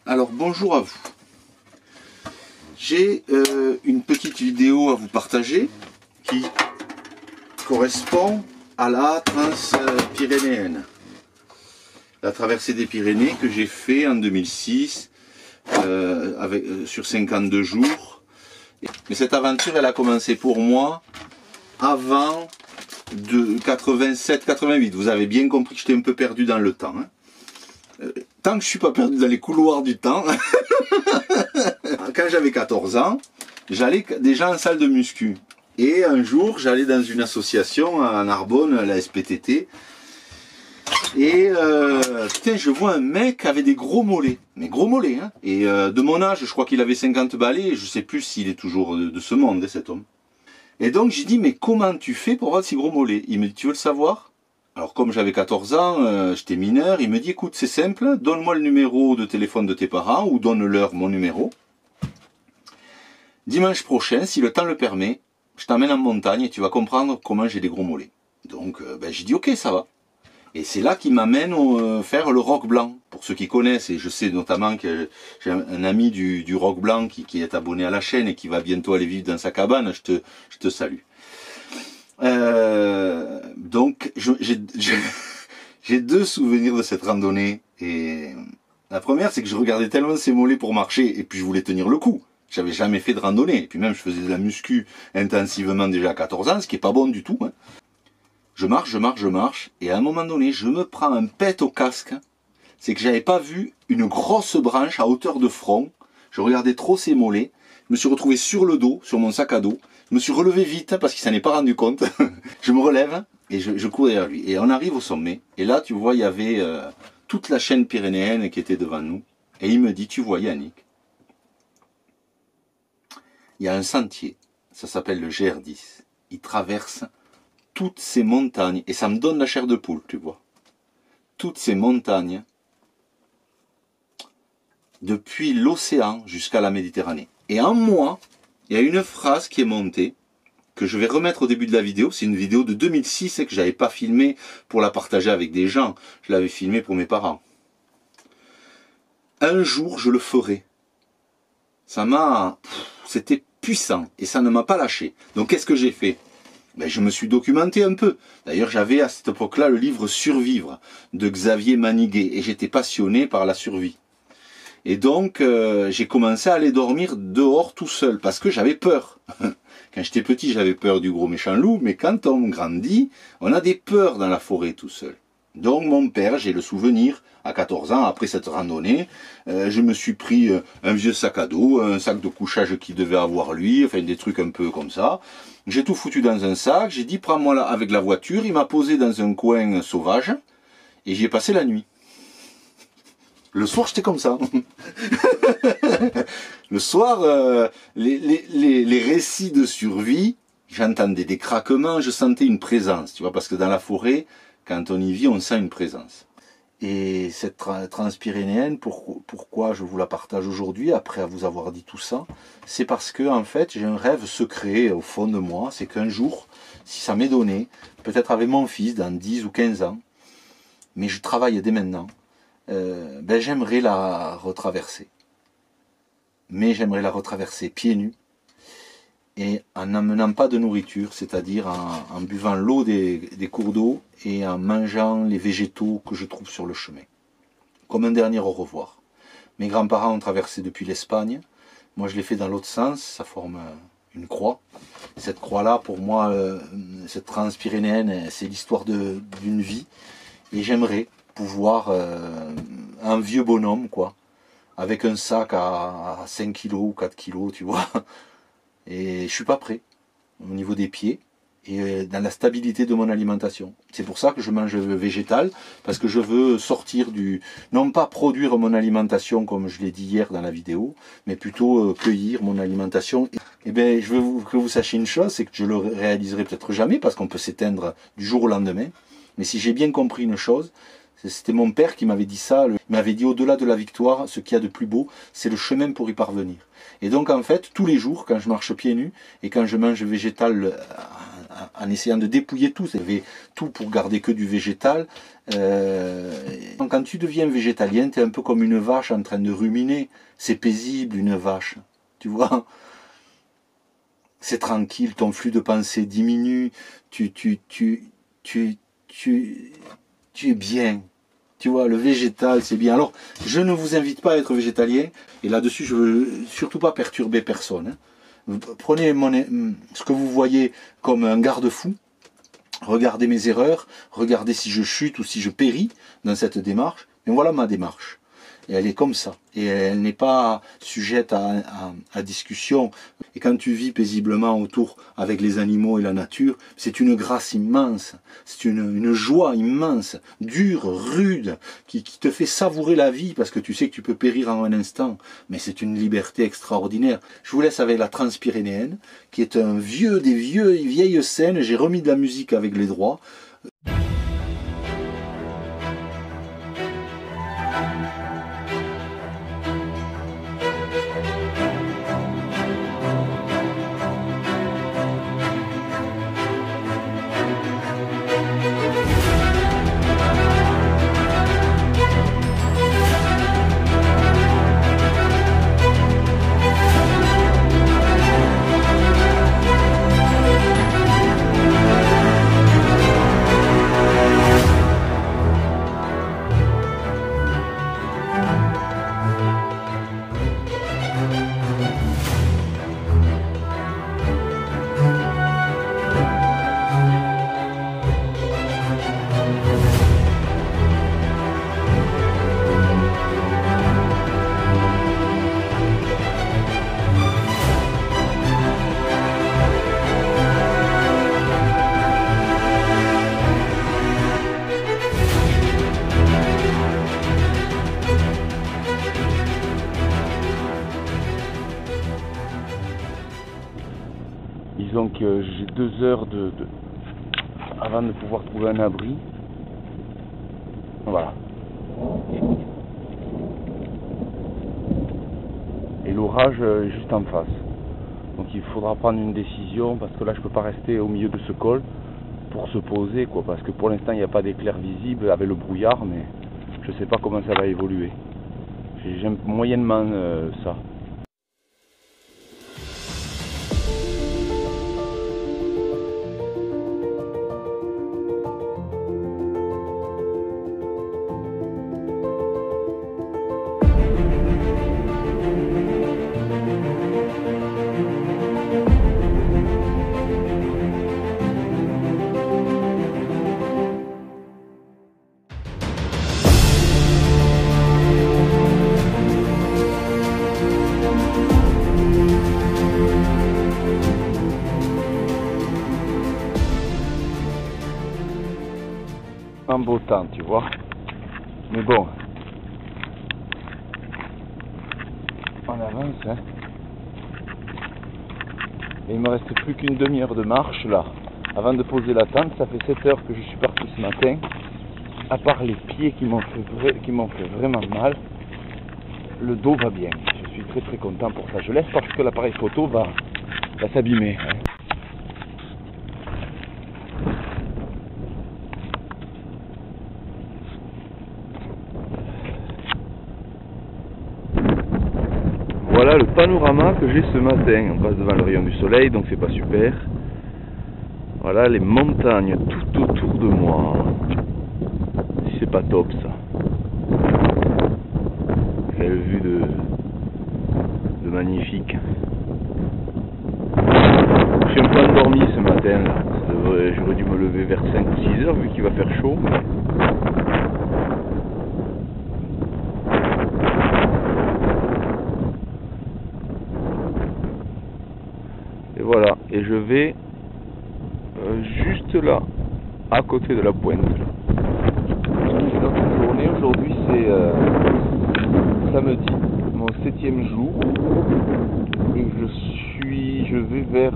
Alors bonjour à vous. J'ai une petite vidéo à vous partager qui correspond à la Transpyrénéenne. La traversée des Pyrénées que j'ai fait en 2006 sur 52 jours. Mais cette aventure, elle a commencé pour moi avant de 87-88. Vous avez bien compris que j'étais un peu perdu dans le temps. Hein. Tant que je suis pas perdu dans les couloirs du temps. Quand j'avais 14 ans, j'allais déjà en salle de muscu. Et un jour, j'allais dans une association à Narbonne, la SPTT. Et putain, je vois un mec avec des gros mollets. Mais gros mollets, hein. Et de mon âge, je crois qu'il avait 50 balais. Je sais plus s'il est toujours de ce monde, hein, cet homme. Et donc, j'ai dit, mais comment tu fais pour avoir si gros mollets? Il me dit, tu veux le savoir? Alors comme j'avais 14 ans, j'étais mineur, il me dit, écoute, c'est simple, donne-moi le numéro de téléphone de tes parents, ou donne-leur mon numéro. Dimanche prochain, si le temps le permet, je t'emmène en montagne et tu vas comprendre comment j'ai des gros mollets. Donc j'ai dit, ok, ça va. Et c'est là qu'il m'amène faire le roc blanc. Pour ceux qui connaissent, et je sais notamment que j'ai un ami du roc blanc qui est abonné à la chaîne et qui va bientôt aller vivre dans sa cabane, je te salue. Donc j'ai deux souvenirs de cette randonnée. Et la première, c'est que je regardais tellement ses mollets pour marcher et puis je voulais tenir le coup. J'avais jamais fait de randonnée et puis même je faisais de la muscu intensivement déjà à 14 ans, ce qui est pas bon du tout. Hein. Je marche et à un moment donné, je me prends un pet au casque. C'est que j'avais pas vu une grosse branche à hauteur de front. Je regardais trop ses mollets. Je me suis retrouvé sur le dos, sur mon sac à dos. Je me suis relevé vite parce qu'il s'en est pas rendu compte. Je me relève et je cours derrière lui. Et on arrive au sommet. Et là, tu vois, il y avait toute la chaîne pyrénéenne qui était devant nous. Et il me dit, tu vois Yannick, il y a un sentier. Ça s'appelle le GR10. Il traverse toutes ces montagnes. Et ça me donne la chair de poule, tu vois. Toutes ces montagnes depuis l'océan jusqu'à la Méditerranée. Et en moi, il y a une phrase qui est montée, que je vais remettre au début de la vidéo. C'est une vidéo de 2006 et que je n'avais pas filmée pour la partager avec des gens. Je l'avais filmée pour mes parents. Un jour, je le ferai. Ça m'a... C'était puissant et ça ne m'a pas lâché. Donc qu'est-ce que j'ai fait? Ben, je me suis documenté un peu. D'ailleurs, j'avais à cette époque-là le livre Survivre de Xavier Maniguet et j'étais passionné par la survie. Et donc, j'ai commencé à aller dormir dehors tout seul, parce que j'avais peur. Quand j'étais petit, j'avais peur du gros méchant loup, mais quand on grandit, on a des peurs dans la forêt tout seul. Donc mon père, j'ai le souvenir, à 14 ans, après cette randonnée, je me suis pris un vieux sac à dos, un sac de couchage qu'il devait avoir lui, enfin des trucs un peu comme ça. J'ai tout foutu dans un sac, j'ai dit prends-moi là avec la voiture, il m'a posé dans un coin sauvage, et j'y ai passé la nuit. Le soir, j'étais comme ça. Le soir, les récits de survie, j'entendais des craquements, je sentais une présence, tu vois, parce que dans la forêt, quand on y vit, on sent une présence. Et cette Transpyrénéenne, pourquoi je vous la partage aujourd'hui, après vous avoir dit tout ça, c'est parce que, en fait, j'ai un rêve secret au fond de moi, c'est qu'un jour, si ça m'est donné, peut-être avec mon fils, dans 10 ou 15 ans, mais je travaille dès maintenant, ben j'aimerais la retraverser. Mais j'aimerais la retraverser pieds nus et en n'amenant pas de nourriture, c'est-à-dire en buvant l'eau des cours d'eau et en mangeant les végétaux que je trouve sur le chemin. Comme un dernier au revoir. Mes grands-parents ont traversé depuis l'Espagne. Moi, je l'ai fait dans l'autre sens. Ça forme une croix. Cette croix-là, pour moi, cette Transpyrénéenne, c'est l'histoire d'une vie. Et j'aimerais pouvoir, un vieux bonhomme, quoi, avec un sac à 5 kilos ou 4 kilos, tu vois, et je suis pas prêt, au niveau des pieds, et dans la stabilité de mon alimentation. C'est pour ça que je mange végétal, parce que je veux sortir non pas produire mon alimentation, comme je l'ai dit hier dans la vidéo, mais plutôt cueillir mon alimentation. Et bien, je veux que vous sachiez une chose, c'est que je le réaliserai peut-être jamais, parce qu'on peut s'éteindre du jour au lendemain, mais si j'ai bien compris une chose, c'était mon père qui m'avait dit ça, il m'avait dit au-delà de la victoire, ce qu'il y a de plus beau, c'est le chemin pour y parvenir. Et donc en fait, tous les jours, quand je marche pieds nus et quand je mange végétal en essayant de dépouiller tout. Il y avait tout pour garder que du végétal. Donc quand tu deviens végétalien, tu es un peu comme une vache en train de ruminer. C'est paisible, une vache. Tu vois, c'est tranquille, ton flux de pensée diminue. Tu es bien. Tu vois, le végétal, c'est bien. Alors, je ne vous invite pas à être végétalien. Et là-dessus, je veux surtout pas perturber personne. Prenez ce que vous voyez comme un garde-fou. Regardez mes erreurs. Regardez si je chute ou si je péris dans cette démarche. Mais voilà ma démarche. Et elle est comme ça. Et elle n'est pas sujette à discussion. Et quand tu vis paisiblement autour avec les animaux et la nature, c'est une grâce immense. C'est une joie immense, dure, rude, qui te fait savourer la vie parce que tu sais que tu peux périr en un instant. Mais c'est une liberté extraordinaire. Je vous laisse avec la Transpyrénéenne, qui est un des vieilles scènes. J'ai remis de la musique avec les droits. Disons que j'ai 2 heures avant de pouvoir trouver un abri. Voilà. Et l'orage est juste en face. Donc il faudra prendre une décision parce que là je peux pas rester au milieu de ce col pour se poser quoi. Parce que pour l'instant il n'y a pas d'éclair visible avec le brouillard, mais je sais pas comment ça va évoluer. J'aime moyennement ça. En beau temps, tu vois. Mais bon, on avance, hein. Et il me reste plus qu'une demi-heure de marche là. Avant de poser la tente, ça fait 7 heures que je suis parti ce matin. À part les pieds qui m'ont fait vraiment mal, le dos va bien. Je suis très très content pour ça. Je laisse parce que l'appareil photo va s'abîmer. Hein. Voilà le panorama que j'ai ce matin. On passe devant le rayon du soleil, donc c'est pas super. Voilà les montagnes tout autour de moi. Si c'est pas top ça. Quelle vue de magnifique. Je suis un peu endormi ce matin là. J'aurais dû me lever vers 5 ou 6 heures vu qu'il va faire chaud. Et voilà, et je vais juste là, à côté de la pointe. C'est notre journée, aujourd'hui c'est samedi, mon 7e jour, et je vais vers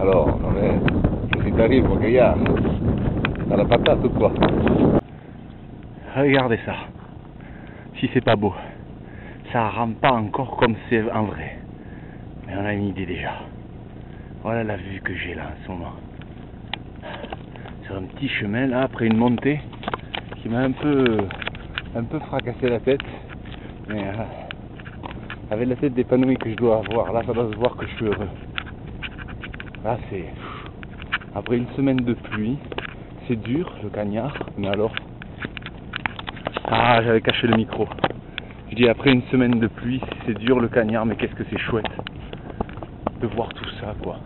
alors, non mais, je suis taré pour gaillard. à la patate quoi. Regardez ça. Si c'est pas beau. Ça rame pas encore comme c'est en vrai. Mais on a une idée déjà. Voilà la vue que j'ai là en ce moment. Sur un petit chemin là, après une montée qui m'a un peu fracassé la tête. Mais avec la tête d'épanouie que je dois avoir, là ça doit se voir que je suis heureux. Là c'est... Après une semaine de pluie, c'est dur le cagnard, mais alors... Ah, j'avais caché le micro. Je dis après une semaine de pluie, c'est dur le cagnard, mais qu'est-ce que c'est chouette de voir tout ça quoi.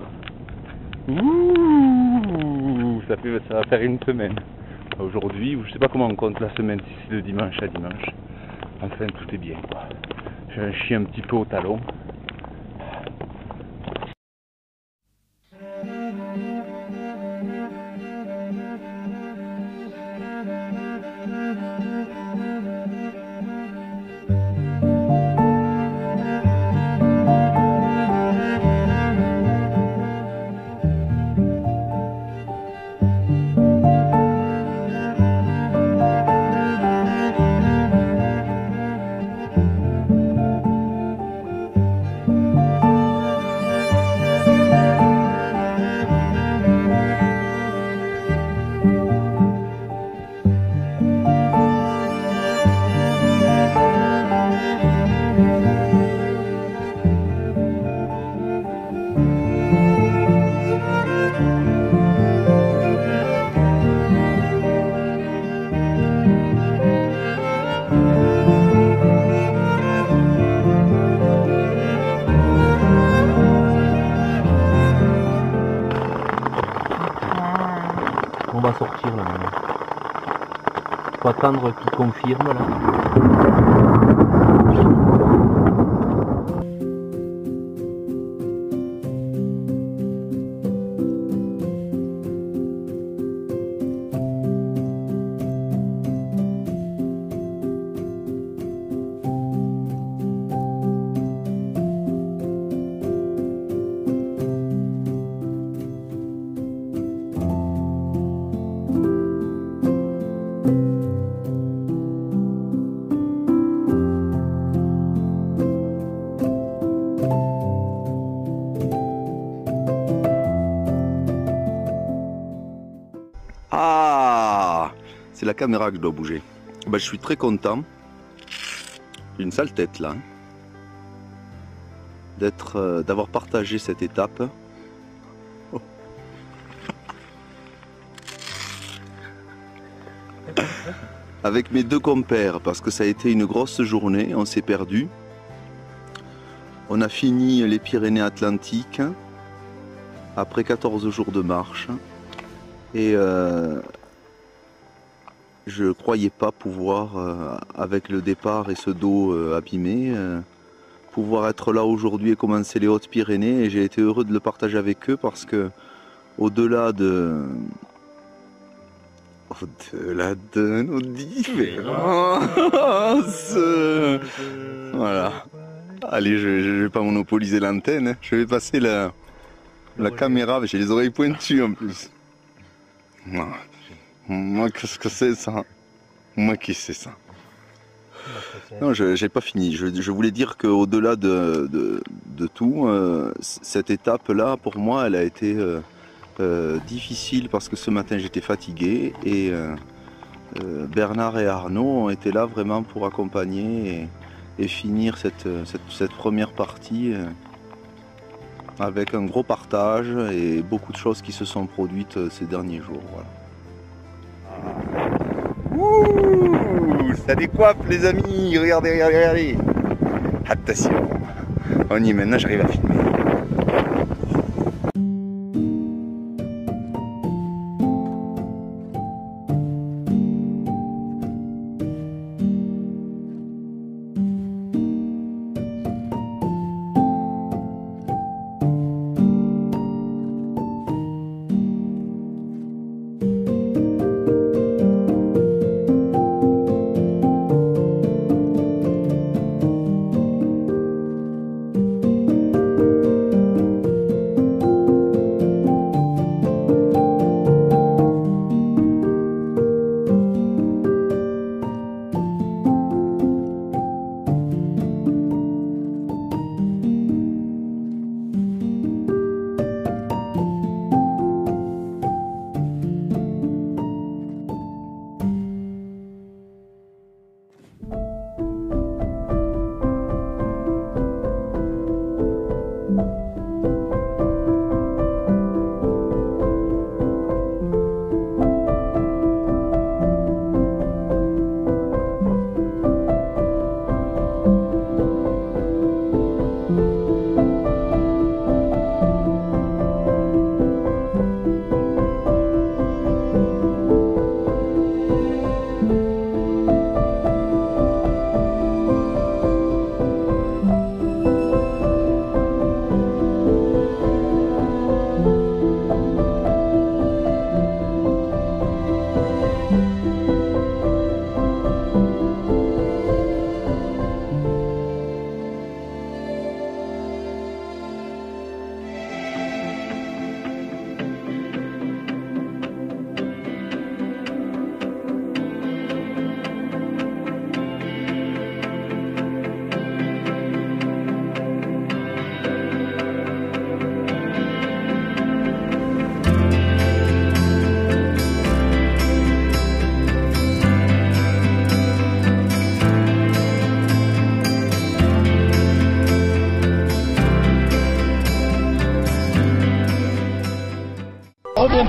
Ouh, ça va faire une semaine. Aujourd'hui, je sais pas comment on compte la semaine, si c'est de dimanche à dimanche. Enfin, tout est bien quoi. J'ai un chien un petit peu au talon. On va sortir là maintenant. Faut attendre qu'il confirme là. Ah, c'est la caméra que je dois bouger. Ben, je suis très content. J'ai une sale tête là. D'avoir partagé cette étape. Oh. Avec mes deux compères, parce que ça a été une grosse journée, on s'est perdu. On a fini les Pyrénées-Atlantiques après 14 jours de marche. Et je croyais pas pouvoir, avec le départ et ce dos abîmé, pouvoir être là aujourd'hui et commencer les Hautes-Pyrénées. Et j'ai été heureux de le partager avec eux parce que au-delà de nos différences, voilà. Allez, je vais pas monopoliser l'antenne, hein. Je vais passer la caméra, j'ai les oreilles pointues en plus. Moi, qu'est-ce que c'est ça? Moi, qui c'est ça? Non, j'ai pas fini. Je voulais dire qu'au-delà de tout, cette étape-là, pour moi, elle a été difficile parce que ce matin, j'étais fatigué et Bernard et Arnaud ont été là vraiment pour accompagner et finir cette première partie avec un gros partage et beaucoup de choses qui se sont produites ces derniers jours. Voilà. Ouh, ça décoiffe les amis, regardez, regardez, regardez. Attention, on y est maintenant, j'arrive à filmer.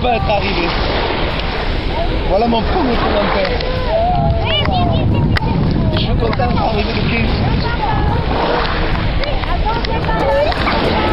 pas être arrivé. Voilà mon premier commentaire. Je suis content d'être arrivé le 15.